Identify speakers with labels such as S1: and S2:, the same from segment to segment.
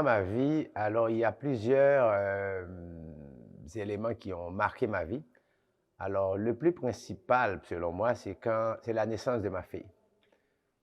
S1: dans ma vie, alors il y a plusieurs éléments qui ont marqué ma vie. Alors, le plus principal, selon moi, c'est la naissance de ma fille.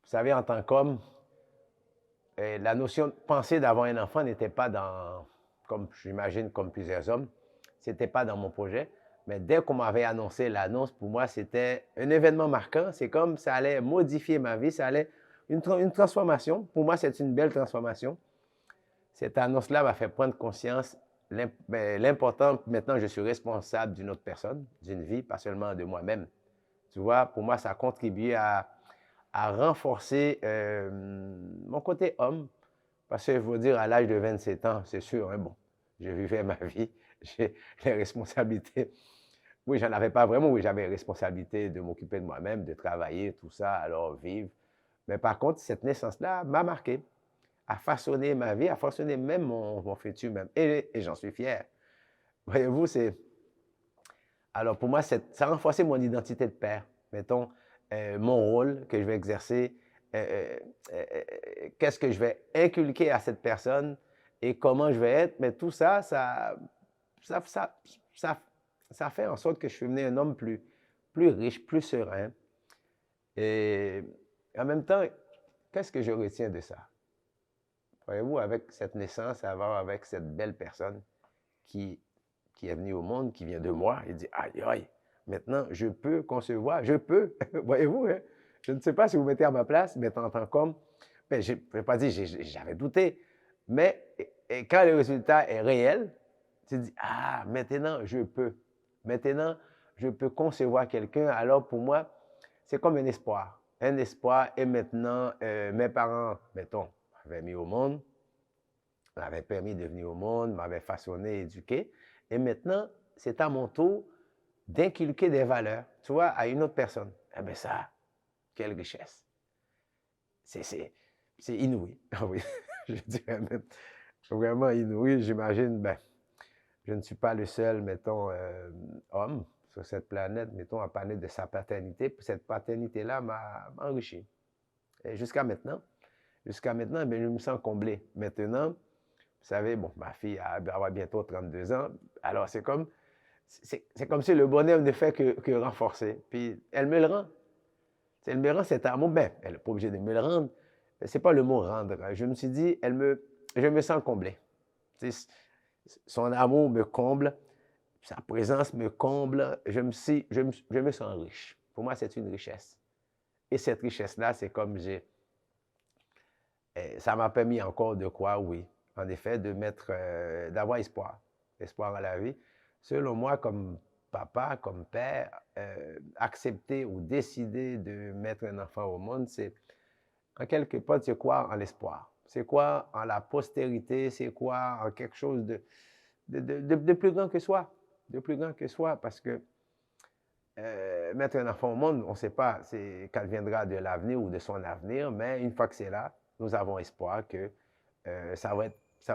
S1: Vous savez, en tant qu'homme, la notion de penser d'avoir un enfant n'était pas dans, comme j'imagine, comme plusieurs hommes, c'était pas dans mon projet. Mais dès qu'on m'avait annoncé l'annonce, pour moi, c'était un événement marquant. C'est comme ça allait modifier ma vie, ça allait une transformation. Pour moi, c'est une belle transformation. Cette annonce-là m'a fait prendre conscience l'important, maintenant, je suis responsable d'une autre personne, d'une vie, pas seulement de moi-même. Tu vois, pour moi, ça a contribué à renforcer mon côté homme. Parce que je veux dire, à l'âge de 27 ans, c'est sûr, hein, bon, je vivais ma vie, j'ai les responsabilités. Oui, j'en avais pas vraiment, oui, j'avais les responsabilités de m'occuper de moi-même, de travailler, tout ça, alors vivre. Mais par contre, cette naissance-là m'a marqué, a façonné ma vie, a façonné même mon futur même. Et j'en suis fier. Voyez-vous, c'est... Alors pour moi, ça a renforcé mon identité de père. Mettons, mon rôle que je vais exercer, qu'est-ce que je vais inculquer à cette personne et comment je vais être. Mais tout ça, ça, ça, ça, ça fait en sorte que je suis devenu un homme plus riche, plus serein. Et en même temps, qu'est-ce que je retiens de ça? Voyez-vous, avec cette naissance, avec cette belle personne qui, qui est venue au monde, qui vient de moi, il dit, aïe, aïe, maintenant, je peux concevoir, je peux. Voyez-vous, hein? Je ne sais pas si vous mettez à ma place, mais en tant qu'homme, ben, je ne vais pas dire j'avais douté, mais quand le résultat est réel, tu te dis, ah, maintenant, je peux. Maintenant, je peux concevoir quelqu'un. Alors, pour moi, c'est comme un espoir. Un espoir, et maintenant, mes parents, mettons, m'avaient mis au monde, m'avaient permis de venir au monde, m'avaient façonné, éduqué. Et maintenant, c'est à mon tour d'inculquer des valeurs, tu vois, à une autre personne. Eh bien, ça, quelle richesse. C'est inouï. Ah oui, je dirais même vraiment inouï. J'imagine, ben, je ne suis pas le seul, mettons, homme sur cette planète, mettons, à parler de sa paternité. Cette paternité-là m'a enrichi. Et jusqu'à maintenant, ben, je me sens comblé. Maintenant, vous savez, bon, ma fille va avoir bientôt 32 ans. Alors, c'est comme si le bonheur ne fait que renforcer. Puis, elle me le rend. Elle me rend cet amour. Ben, elle n'est pas obligée de me le rendre. C'est pas le mot rendre. Je me suis dit, je me sens comblé. Son amour me comble, sa présence me comble. Je me sens riche. Pour moi, c'est une richesse. Et cette richesse-là, c'est comme ça m'a permis encore de croire, oui, en effet, d'avoir espoir. Espoir à la vie. Selon moi, comme papa, comme père, accepter ou décider de mettre un enfant au monde, c'est, en quelque part, c'est quoi en l'espoir? C'est quoi en la postérité? C'est quoi en quelque chose de plus grand que soi? De plus grand que soi, parce que mettre un enfant au monde, on ne sait pas quand viendra de l'avenir ou de son avenir, mais une fois que c'est là, nous avons espoir que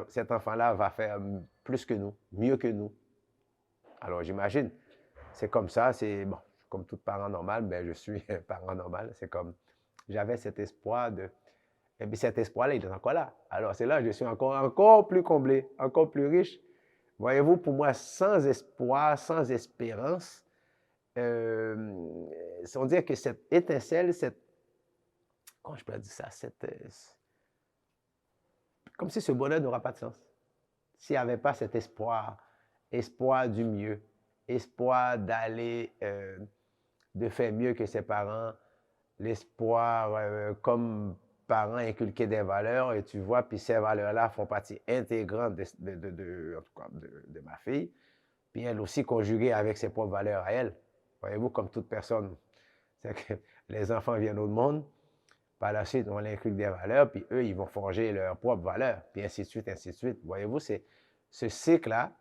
S1: cet enfant-là va faire plus que nous, mieux que nous. Alors j'imagine, c'est comme ça, c'est bon, comme tout parent normal, mais je suis un parent normal, c'est comme, j'avais cet espoir et puis cet espoir-là, il est encore là. Alors c'est là que je suis encore plus comblé, encore plus riche. Voyez-vous, pour moi, sans espoir, sans espérance, on dirait que cette étincelle, comment je peux dire ça, comme si ce bonheur n'aura pas de sens. S'il n'y avait pas cet espoir, espoir du mieux, espoir d'aller, de faire mieux que ses parents, l'espoir comme parent inculquer des valeurs, et tu vois, puis ces valeurs-là font partie intégrante en tout cas de ma fille, puis elle aussi conjuguée avec ses propres valeurs à elle. Voyez-vous, comme toute personne, c'est que les enfants viennent au monde, par la suite, on leur inculque des valeurs, puis eux, ils vont forger leurs propres valeurs, puis ainsi de suite, ainsi de suite. Voyez-vous, c'est ce cycle-là,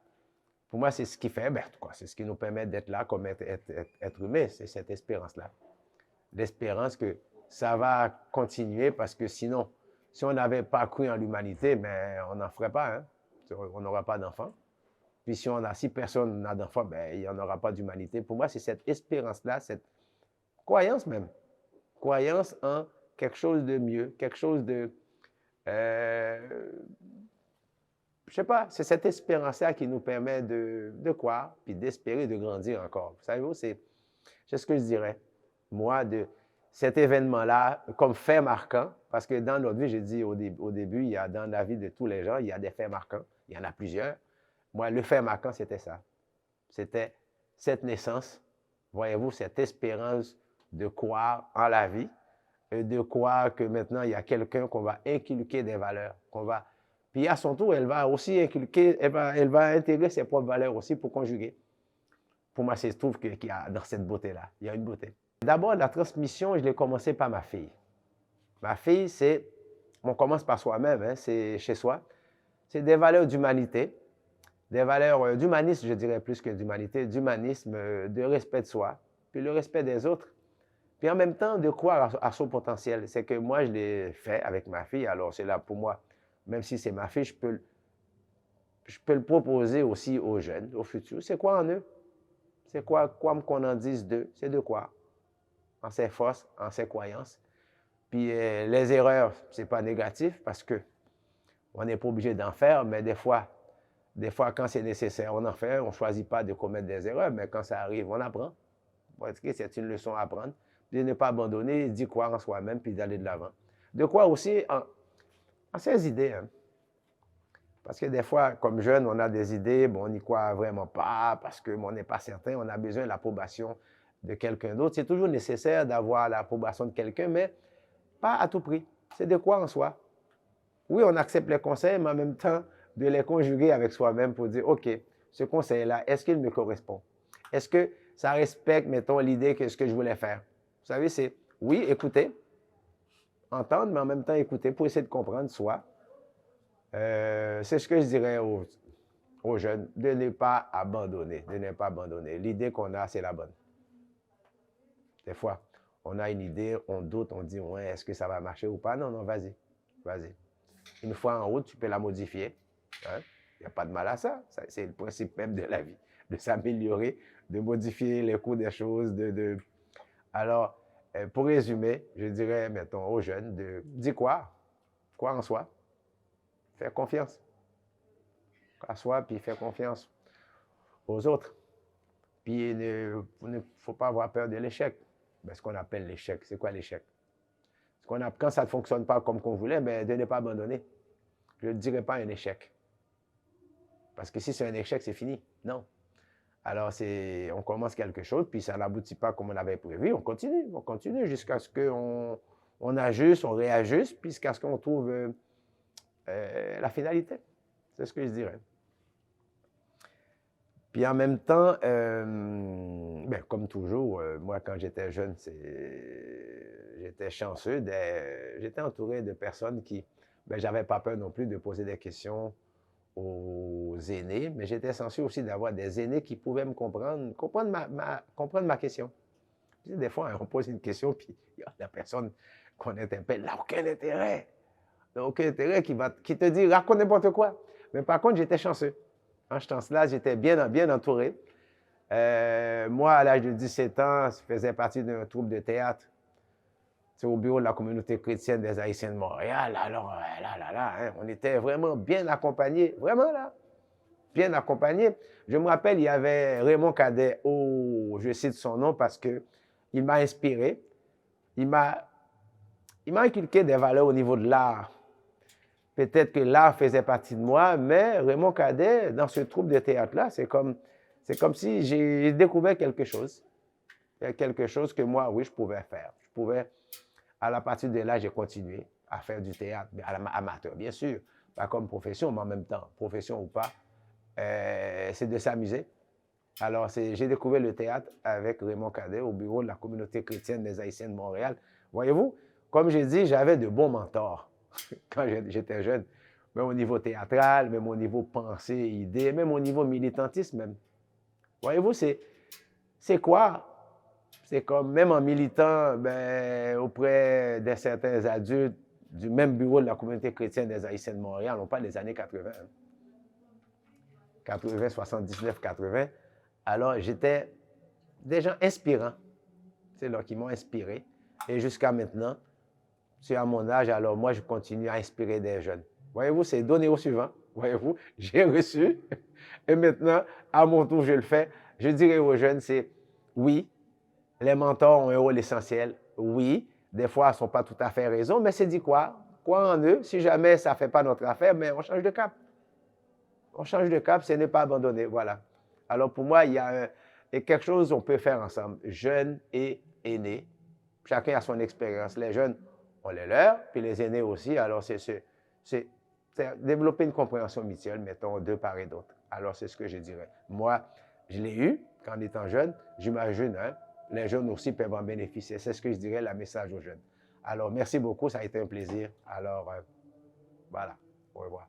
S1: pour moi, c'est ce qui fait, ben, c'est ce qui nous permet d'être là comme être humain, c'est cette espérance-là. L'espérance que ça va continuer, parce que sinon, si on n'avait pas cru en l'humanité, ben, on n'en ferait pas, hein? On n'aura pas d'enfants. Puis si personne n'a d'enfants, ben, il n'y en aura pas d'humanité. Pour moi, c'est cette espérance-là, cette croyance même. Croyance en quelque chose de mieux, quelque chose de... euh, je sais pas, c'est cette espérance-là qui nous permet de croire, puis d'espérer, de grandir encore. Vous savez, c'est ce que je dirais, moi, de cet événement-là, comme fait marquant, parce que dans notre vie, j'ai dit au début, il y a dans la vie de tous les gens, il y a des faits marquants, il y en a plusieurs. Moi, le fait marquant, c'était ça. C'était cette naissance, voyez-vous, cette espérance de croire en la vie, et de croire que maintenant, il y a quelqu'un qu'on va inculquer des valeurs, qu'on va... Puis à son tour, elle va aussi inculquer, elle va intégrer ses propres valeurs aussi pour conjuguer. Pour moi, je trouve qu'il y a dans cette beauté-là, il y a une beauté. D'abord, la transmission, je l'ai commencé par ma fille. Ma fille, c'est, on commence par soi-même, hein, c'est chez soi. C'est des valeurs d'humanité, des valeurs d'humanisme, je dirais plus que d'humanité, d'humanisme, de respect de soi, puis le respect des autres. Puis en même temps, de croire à son potentiel. C'est que moi, je l'ai fait avec ma fille, alors c'est là pour moi. Même si c'est ma fille, je peux le proposer aussi aux jeunes, aux futurs. C'est quoi en eux? C'est quoi qu'on en dise d'eux? C'est de quoi? En ses forces, en ses croyances. Puis les erreurs, c'est pas négatif parce que on n'est pas obligé d'en faire, mais des fois, quand c'est nécessaire, on en fait. On ne choisit pas de commettre des erreurs, mais quand ça arrive, on apprend. C'est une leçon à apprendre. De ne pas abandonner, d'y croire en soi-même, puis d'aller de l'avant. De croire aussi en ses idées. Hein. Parce que des fois, comme jeune, on a des idées, bon, on n'y croit vraiment pas, parce qu'on n'est pas certain, on a besoin de l'approbation de quelqu'un d'autre. C'est toujours nécessaire d'avoir l'approbation de quelqu'un, mais pas à tout prix. C'est de croire en soi. Oui, on accepte les conseils, mais en même temps, de les conjuguer avec soi-même pour dire, OK, ce conseil-là, est-ce qu'il me correspond? Est-ce que ça respecte, mettons, l'idée que ce que je voulais faire? Vous savez, c'est, oui, écouter, entendre, mais en même temps écouter pour essayer de comprendre soi. C'est ce que je dirais aux jeunes, de ne pas abandonner, de ne pas abandonner. L'idée qu'on a, c'est la bonne. Des fois, on a une idée, on doute, on dit, ouais, est-ce que ça va marcher ou pas? Non, non, vas-y, vas-y. Une fois en route, tu peux la modifier. Hein? Il n'y a pas de mal à ça. C'est le principe même de la vie, de s'améliorer, de modifier les cours des choses. Alors, pour résumer, je dirais, mettons, aux jeunes, d'y croire en soi, faire confiance à soi, puis faire confiance aux autres. Puis, il ne faut pas avoir peur de l'échec. Ben, ce qu'on appelle l'échec, c'est quoi l'échec? Quand ça ne fonctionne pas comme qu'on voulait, ben, de ne pas abandonner. Je ne dirais pas un échec. Parce que si c'est un échec, c'est fini. Non. Alors, on commence quelque chose, puis ça n'aboutit pas comme on avait prévu. On continue jusqu'à ce qu'on ajuste, on réajuste, puis jusqu'à ce qu'on trouve la finalité. C'est ce que je dirais. Puis en même temps, ben, comme toujours, moi, quand j'étais jeune, j'étais chanceux. J'étais entouré de personnes qui... Ben, j'avais pas peur non plus de poser des questions aux aînés, mais j'étais censé aussi d'avoir des aînés qui pouvaient me comprendre ma question. Puis, des fois, on pose une question, puis la personne qu'on interpelle n'a aucun intérêt. Aucun intérêt qui te dit, raconte n'importe quoi. Mais par contre, j'étais chanceux. En ce temps-là, j'étais bien entouré. Moi, à l'âge de 17 ans, je faisais partie d'un troupe de théâtre. C'est au bureau de la communauté chrétienne des Haïtiens de Montréal. Alors, hein, on était vraiment bien accompagnés. Vraiment, là. Bien accompagnés. Je me rappelle, il y avait Raymond Cadet, je cite son nom parce qu'il m'a inspiré. Il m'a inculqué des valeurs au niveau de l'art. Peut-être que l'art faisait partie de moi, mais Raymond Cadet, dans ce troupe de théâtre-là, c'est comme si j'ai découvert quelque chose. Quelque chose que moi, oui, je pouvais faire. À la partir de là, j'ai continué à faire du théâtre, amateur, bien sûr. Pas comme profession, mais en même temps, profession ou pas, c'est de s'amuser. Alors, j'ai découvert le théâtre avec Raymond Cadet au bureau de la communauté chrétienne des Haïtiens de Montréal. Voyez-vous, comme j'ai dit, j'avais de bons mentors quand j'étais jeune, même au niveau théâtral, même au niveau pensée, idée, même au niveau militantisme même. Voyez-vous, c'est quoi? C'est comme, même en militant ben, auprès de certains adultes du même bureau de la communauté chrétienne des Haïtiens de Montréal, on parle des années 80, 80, 79, 80. Alors, j'étais des gens inspirants. C'est là qui m'ont inspiré. Et jusqu'à maintenant, c'est à mon âge, alors moi, je continue à inspirer des jeunes. Voyez-vous, c'est donner au suivant. Voyez-vous, j'ai reçu. Et maintenant, à mon tour, je le fais. Je dirais aux jeunes, c'est oui, les mentors ont un rôle essentiel. Oui, des fois, ils ne sont pas tout à fait raison, mais c'est dit quoi? Quoi en eux? Si jamais ça ne fait pas notre affaire, mais on change de cap. On change de cap, c'est ne pas abandonner. Voilà. Alors pour moi, il y a quelque chose qu'on peut faire ensemble, jeunes et aînés. Chacun a son expérience. Les jeunes ont les leurs, puis les aînés aussi. Alors c'est développer une compréhension mutuelle, mettons, de part et d'autre. Alors c'est ce que je dirais. Moi, je l'ai eu quand étant jeune. J'imagine, hein, les jeunes aussi peuvent en bénéficier. C'est ce que je dirais, le message aux jeunes. Alors merci beaucoup, ça a été un plaisir. Alors voilà, au revoir.